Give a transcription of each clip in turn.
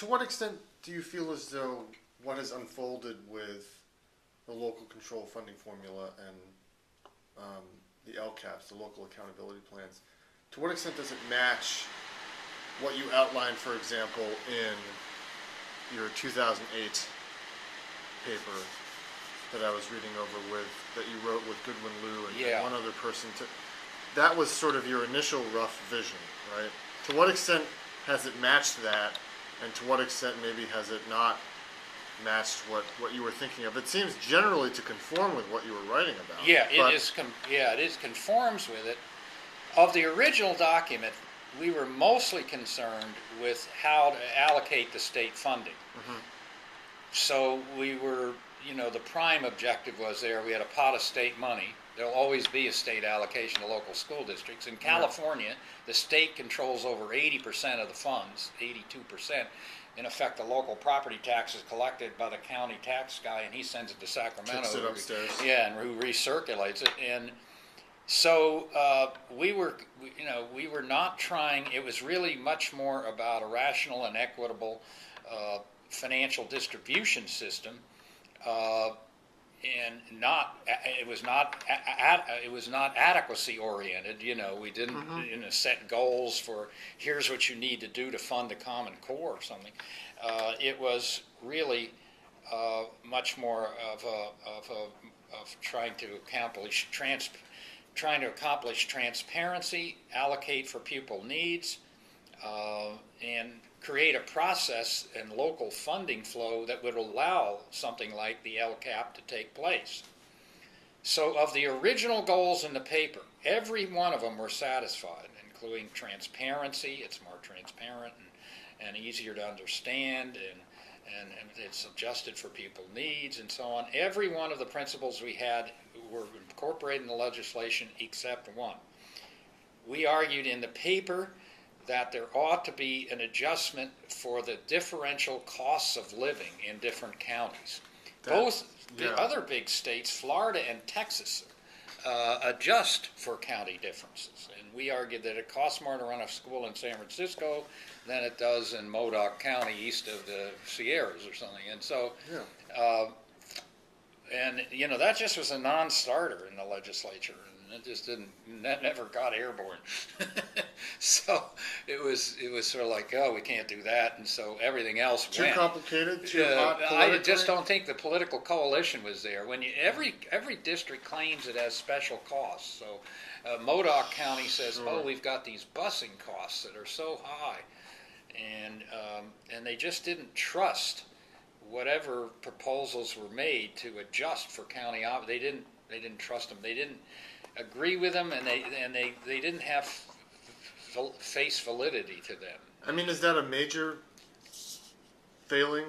To what extent do you feel as though what has unfolded with the local control funding formula and the LCAPs, the local accountability plans, to what extent does it match what you outlined, for example, in your 2008 paper that I was reading over with, that you wrote with Goodwin Liu and one other person? That was sort of your initial rough vision, right? To what extent has it matched that, and to what extent maybe has it not matched what you were thinking of? It seems generally to conform with what you were writing about. Yeah, it conforms with it. Of the original document, we were mostly concerned with how to allocate the state funding. Mm-hmm. So we were, the prime objective was there. We had a pot of state money. There'll always be a state allocation to local school districts. In California, the state controls over 80% of the funds, 82%. In effect, the local property tax is collected by the county tax guy, and he sends it to Sacramento. Takes it upstairs. Yeah, and who recirculates it. And so we were not trying. It was really much more about a rational and equitable financial distribution system, and it was not adequacy oriented. We didn't set goals for here's what you need to do to fund the Common Core or something. It was really much more of trying to accomplish transparency, allocate for pupil needs, and create a process and local funding flow that would allow something like the LCAP to take place. So of the original goals in the paper, every one of them were satisfied, including transparency. It's more transparent and easier to understand, and it's adjusted for pupil needs and so on. Every one of the principles we had were incorporated in the legislation except one. We argued in the paper that there ought to be an adjustment for the differential costs of living in different counties. Both the other big states, Florida and Texas, adjust for county differences. And we argued that it costs more to run a school in San Francisco than it does in Modoc County east of the Sierras or something. And so, that just was a non-starter in the legislature. It just never got airborne. So it was sort of like, we can't do that, and so everything else too went. Complicated, too hot politically? I just don't think the political coalition was there. When every district claims it has special costs. So Modoc County says, we've got these busing costs that are so high, and they just didn't trust whatever proposals were made to adjust for county. They didn't trust them. They didn't agree with them, and they didn't have face validity to them. I mean, is that a major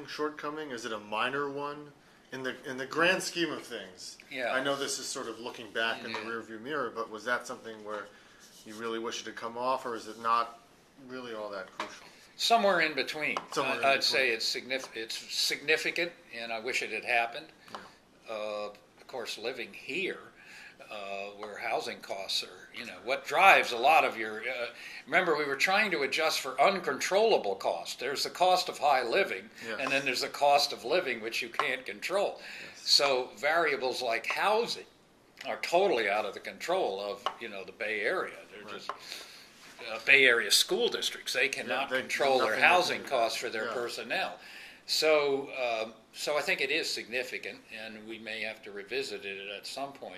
shortcoming? Is it a minor one in the grand scheme of things? Yeah. I know this is sort of looking back in the rearview mirror, but was that something where you really wish it had come off, or is it not really all that crucial? Somewhere in between. I'd say it's significant, and I wish it had happened. Yeah. Of course, living here, where housing costs are, what drives a lot of your... remember, we were trying to adjust for uncontrollable costs. There's the cost of high living, and then there's the cost of living, which you can't control. Yes. So variables like housing are totally out of the control of, the Bay Area. They're just... Bay Area school districts, they cannot control their housing costs for their personnel. So I think it is significant, and we may have to revisit it at some point.